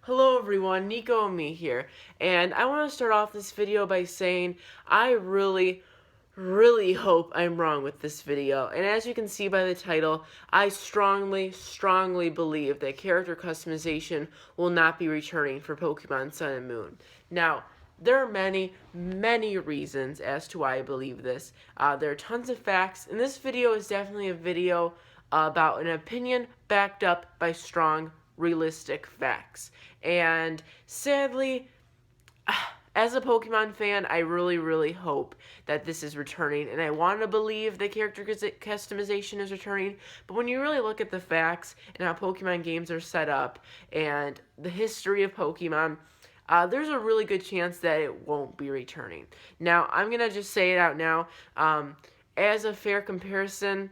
Hello everyone, Nico and me here, and I want to start off this video by saying I really hope I'm wrong with this video. And as you can see by the title, I strongly believe that character customization will not be returning for Pokemon Sun and Moon. Now, there are many reasons as to why I believe this. There are tons of facts, and this video is definitely a video about an opinion backed up by strong, realistic facts. And sadly, as a Pokemon fan, I really hope that this is returning, and I want to believe that character customization is returning, but when you really look at the facts and how Pokemon games are set up and the history of Pokemon, there's a really good chance that it won't be returning. Now, I'm going to just say it out now. As a fair comparison,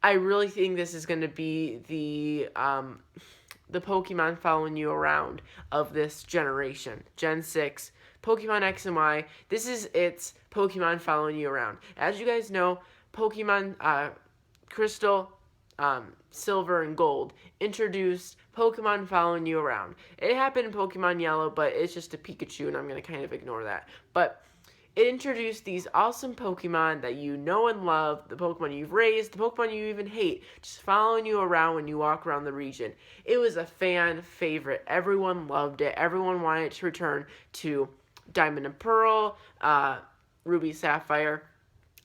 I really think this is going to be the Pokemon following you around of this generation. Gen 6, Pokemon X and Y, this is its Pokemon following you around. As you guys know, Pokemon Crystal, Silver, and Gold introduced Pokemon following you around. It happened in Pokemon Yellow, but it's just a Pikachu, and I'm going to kind of ignore that. But it introduced these awesome Pokemon that you know and love, the Pokemon you've raised, the Pokemon you even hate, just following you around when you walk around the region. It was a fan favorite. Everyone loved it. Everyone wanted it to return to Diamond and Pearl, Ruby, Sapphire,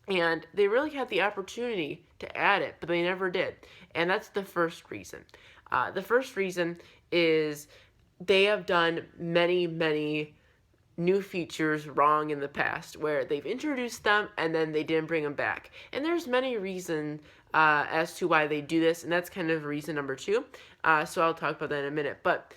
and they really had the opportunity to add it, but they never did. And that's the first reason. The first reason is they have done many new features wrong in the past, where they've introduced them and then they didn't bring them back. And there's many reasons as to why they do this, and that's kind of reason number 2. So I'll talk about that in a minute. But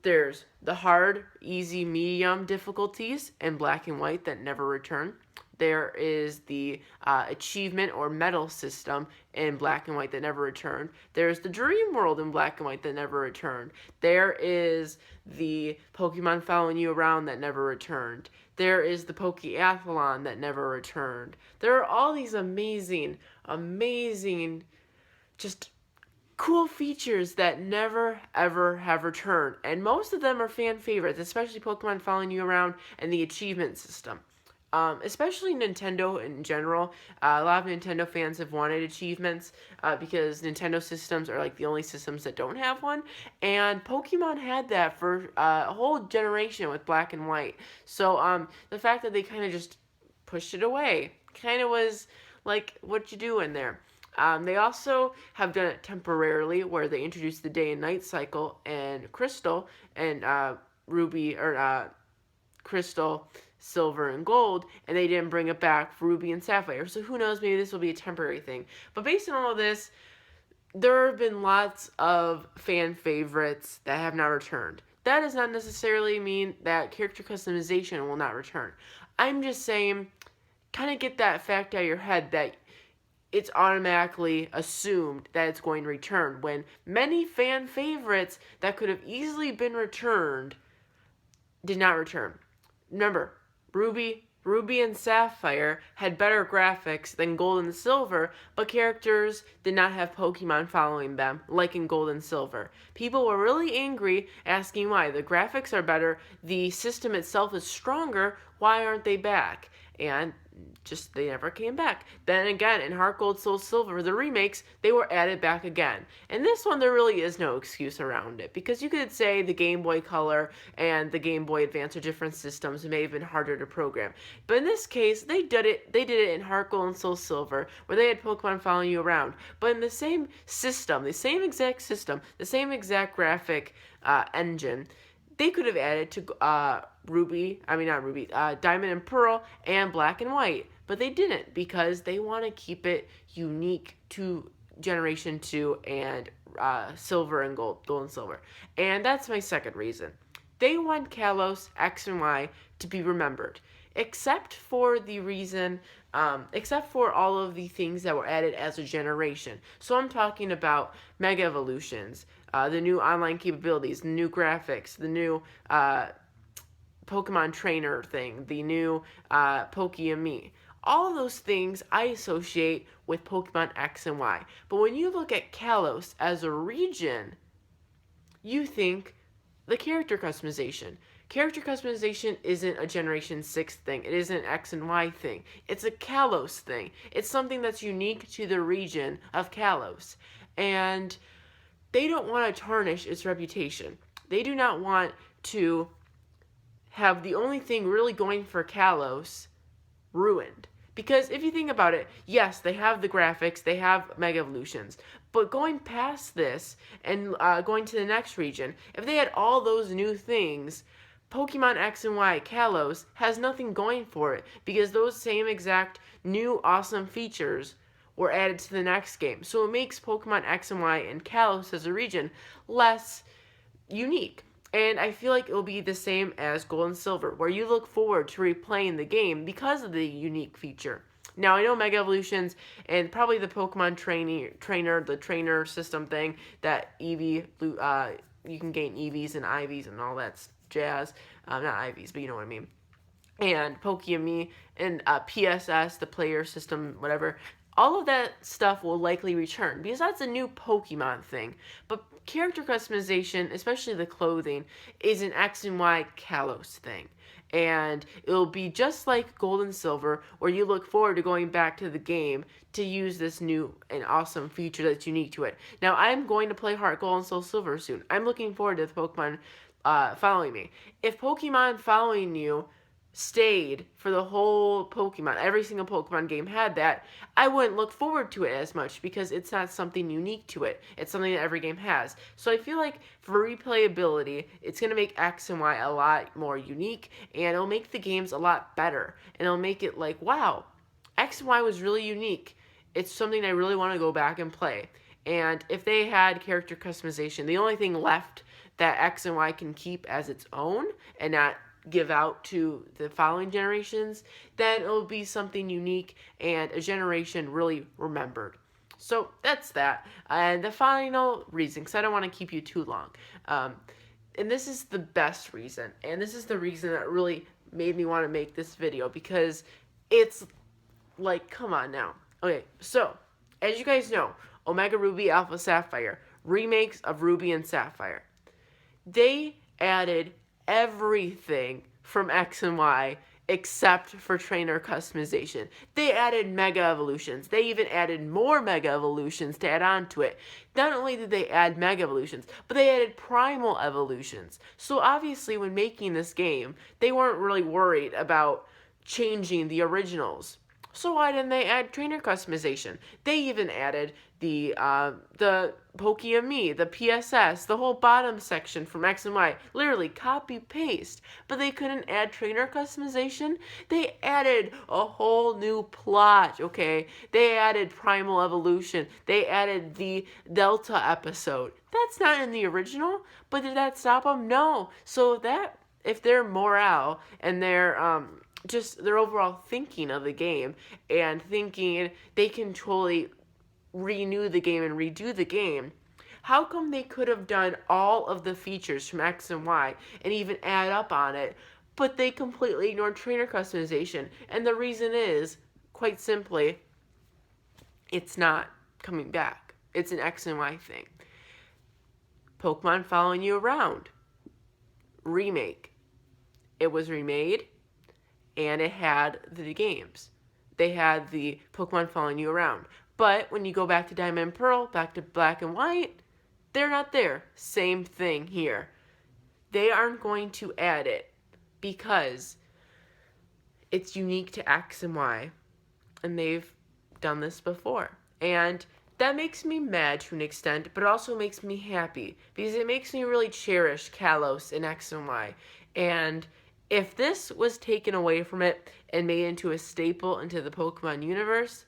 there's the hard, easy, medium difficulties in Black and White that never return. There is the achievement or medal system in Black and White that never returned. There's the Dream World in Black and White that never returned. There is the Pokemon following you around that never returned. There is the Pokeathlon that never returned. There are all these amazing, just cool features that never ever have returned. And most of them are fan favorites, especially Pokemon following you around and the achievement system. Especially Nintendo in general. A lot of Nintendo fans have wanted achievements because Nintendo systems are like the only systems that don't have one. And Pokemon had that for a whole generation with Black and White. So the fact that they kind of just pushed it away kind of was like, what you do in there? They also have done it temporarily, where they introduced the day and night cycle in Crystal and Ruby, or Crystal, Silver, and Gold, and they didn't bring it back for Ruby and Sapphire. So who knows, maybe this will be a temporary thing. But based on all of this, there have been lots of fan favorites that have not returned. That does not necessarily mean that character customization will not return. I'm just saying, kind of get that fact out of your head that it's automatically assumed that it's going to return, when many fan favorites that could have easily been returned did not return. Remember, Ruby and Sapphire had better graphics than Gold and Silver, but characters did not have Pokemon following them, like in Gold and Silver. People were really angry, asking why. The graphics are better, the system itself is stronger, why aren't they back? And just they never came back. Then again, in Heart Gold, Soul Silver, the remakes, they were added back again. And this one, there really is no excuse around it, because you could say the Game Boy Color and the Game Boy Advance are different systems and may have been harder to program. But in this case, they did it in Heart Gold and Soul Silver, where they had Pokemon following you around. But in the same system, the same exact graphic engine, they could have added to Diamond and Pearl and Black and White, but they didn't, because they want to keep it unique to Generation 2 and Silver and Gold and Silver. And that's my second reason. They want Kalos, X, and Y to be remembered, except for all of the things that were added as a generation. So I'm talking about Mega Evolutions, the new online capabilities, the new graphics, the new Pokemon Trainer thing, the new Pokemon. All of those things I associate with Pokemon X and Y. But when you look at Kalos as a region, you think the character customization. Character customization isn't a Generation 6 thing. It isn't an X and Y thing. It's a Kalos thing. It's something that's unique to the region of Kalos. And they don't want to tarnish its reputation. They do not want to have the only thing really going for Kalos ruined. Because if you think about it, yes, they have the graphics, they have Mega Evolutions, but going past this and going to the next region, if they had all those new things, Pokemon X and Y Kalos has nothing going for it because those same exact new awesome features were added to the next game. So it makes Pokemon X and Y and Kalos as a region less unique. And I feel like it will be the same as Gold and Silver, where you look forward to replaying the game because of the unique feature. Now, I know Mega Evolutions and probably the Pokemon the trainer system thing, that Eevee, you can gain EVs and IVs and all that jazz. Not IVs, but you know what I mean. And Pokemon and PSS, the player system, whatever. All of that stuff will likely return because that's a new Pokemon thing. But character customization, especially the clothing, is an X and Y Kalos thing. And it'll be just like Gold and Silver, where you look forward to going back to the game to use this new and awesome feature that's unique to it. Now, I'm going to play Heart Gold and Soul Silver soon. I'm looking forward to the Pokemon following me. If Pokemon following you stayed for the whole Pokemon, every single Pokemon game had that, I wouldn't look forward to it as much because it's not something unique to it. It's something that every game has. So I feel like for replayability, it's going to make X and Y a lot more unique, and it'll make the games a lot better. And it'll make it like, wow, X and Y was really unique. It's something I really want to go back and play. And if they had character customization, the only thing left that X and Y can keep as its own and not give out to the following generations, then it'll be something unique and a generation really remembered. So that's that. And the final reason, because I don't want to keep you too long, and this is the best reason, and this is the reason that really made me want to make this video, because it's like, come on now. Okay, so as you guys know, Omega Ruby, Alpha Sapphire, remakes of Ruby and Sapphire. They added everything from X and Y except for trainer customization. They added Mega Evolutions. They even added more Mega Evolutions to add on to it. Not only did they add Mega Evolutions, but they added Primal Evolutions. So obviously when making this game, they weren't really worried about changing the originals. So why didn't they add trainer customization? They even added the Pokemon, the PSS, the whole bottom section from X and Y. Literally copy paste. But they couldn't add trainer customization. They added a whole new plot, okay? They added Primal Evolution. They added the Delta episode. That's not in the original, but did that stop them? No. So that, if their morale and their just their overall thinking of the game and thinking they can totally renew the game and redo the game, how come they could have done all of the features from X and Y and even add up on it, but they completely ignored trainer customization? And the reason is, quite simply, it's not coming back. It's an X and Y thing. Pokemon Following You Around. Remake. It was remade, and it had the games. They had the Pokemon Following You Around. But when you go back to Diamond and Pearl, back to Black and White, they're not there. Same thing here. They aren't going to add it because it's unique to X and Y. And they've done this before. And that makes me mad to an extent, but it also makes me happy because it makes me really cherish Kalos and X and Y. And if this was taken away from it and made into a staple into the Pokemon universe,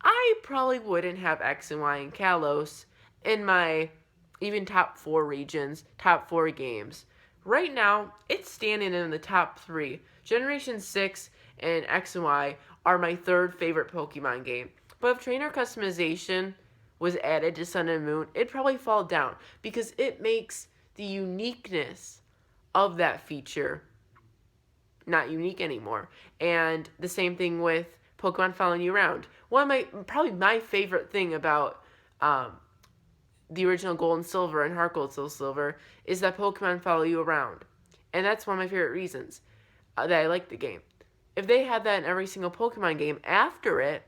I probably wouldn't have X and Y and Kalos in my even top 4 regions, top 4 games. Right now, it's standing in the top 3. Generation 6 and X and Y are my 3rd favorite Pokemon game. But if trainer customization was added to Sun and Moon, it'd probably fall down because it makes the uniqueness of that feature not unique anymore. And the same thing with Pokemon Following You Around. Probably my favorite thing about the original Gold and Silver and Heart Gold, Soul Silver, is that Pokemon follow you around. And that's one of my favorite reasons that I like the game. If they had that in every single Pokemon game after it,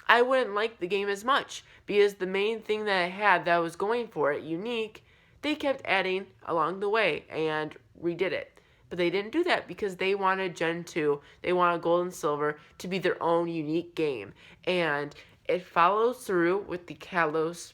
I wouldn't like the game as much, because the main thing that I had that was going for it, unique, they kept adding along the way and redid it. But they didn't do that because they wanted Gen 2, they wanted Gold and Silver to be their own unique game. And it follows through with the Kalos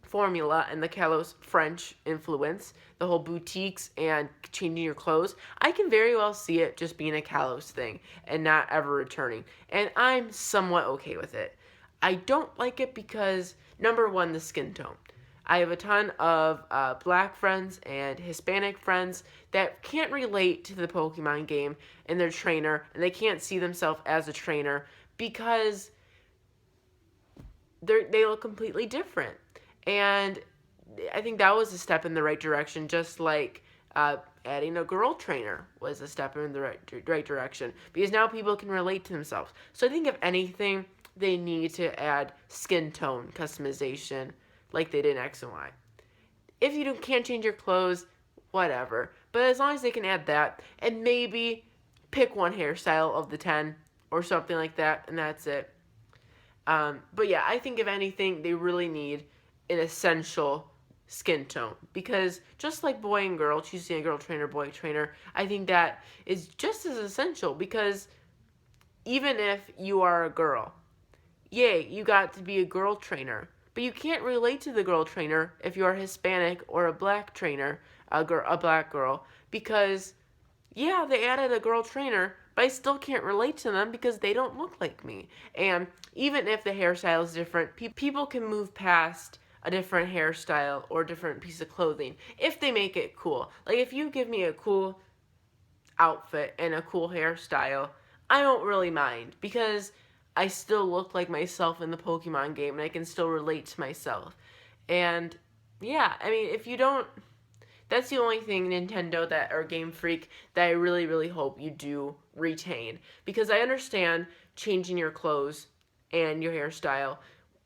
formula and the Kalos French influence, the whole boutiques and changing your clothes. I can very well see it just being a Kalos thing and not ever returning. And I'm somewhat okay with it. I don't like it because, number one, the skin tone. I have a ton of black friends and Hispanic friends that can't relate to the Pokemon game and their trainer, and they can't see themselves as a trainer because they look completely different. And I think that was a step in the right direction, just like adding a girl trainer was a step in the right direction, because now people can relate to themselves. So I think if anything, they need to add skin tone customization like they did in X and Y. If you can't change your clothes, whatever. But as long as they can add that, and maybe pick one hairstyle of the 10 or something like that, and that's it. But yeah, I think if anything, they really need an essential skin tone, because just like boy and girl, choosing a girl trainer, boy trainer, I think that is just as essential, because even if you are a girl, yay, you got to be a girl trainer. But you can't relate to the girl trainer if you're Hispanic or a black trainer, a black girl, because, yeah, they added a girl trainer, but I still can't relate to them because they don't look like me. And even if the hairstyle is different, people can move past a different hairstyle or a different piece of clothing if they make it cool. Like, if you give me a cool outfit and a cool hairstyle, I don't really mind, because I still look like myself in the Pokemon game, and I can still relate to myself. And, yeah, I mean, if you don't, that's the only thing, Nintendo, that, or Game Freak, that I really, really hope you do retain. Because I understand changing your clothes and your hairstyle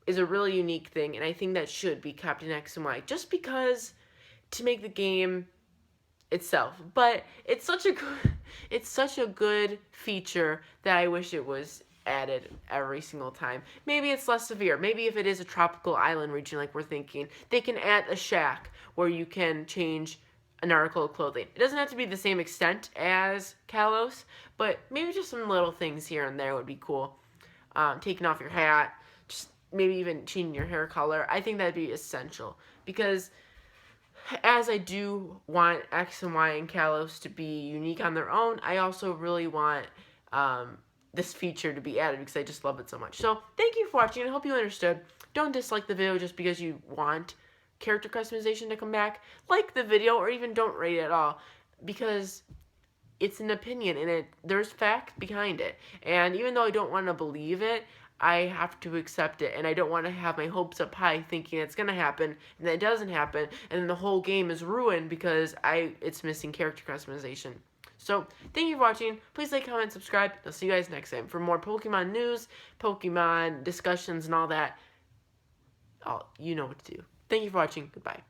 is a really unique thing, and I think that should be kept in X and Y, just because, to make the game itself. But it's such a good feature that I wish it was added every single time. Maybe it's less severe. Maybe if it is a tropical island region like we're thinking, they can add a shack where you can change an article of clothing. It doesn't have to be the same extent as Kalos, but maybe just some little things here and there would be cool. Taking off your hat, just maybe even changing your hair color. I think that'd be essential, because as I do want X and Y and Kalos to be unique on their own, I also really want this feature to be added, because I just love it so much. So thank you for watching. I hope you understood. Don't dislike the video just because you want character customization to come back. Like the video, or even don't rate it at all, because it's an opinion, and there's fact behind it. And even though I don't want to believe it, I have to accept it, and I don't want to have my hopes up high thinking it's going to happen, and then it doesn't happen, and then the whole game is ruined because it's missing character customization. So, thank you for watching. Please like, comment, subscribe. I'll see you guys next time for more Pokemon news, Pokemon discussions, and all that. You know what to do. Thank you for watching. Goodbye.